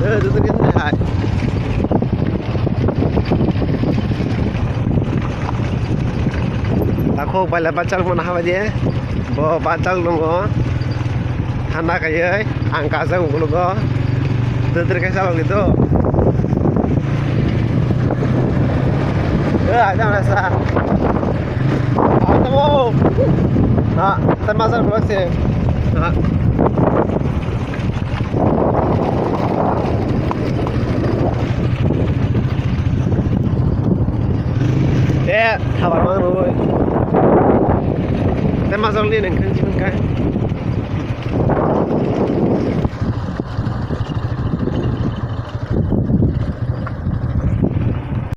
Itu dia hai. Aku balik bacal mana hawa dia, bawa bacal nunggu, anak ayah, angka saya nunggu, tutur kayak salah gitu. Ada masa, ada mau, termasuk keluar sih, kabar mana boy. Termasuk ini nengkan sih kan.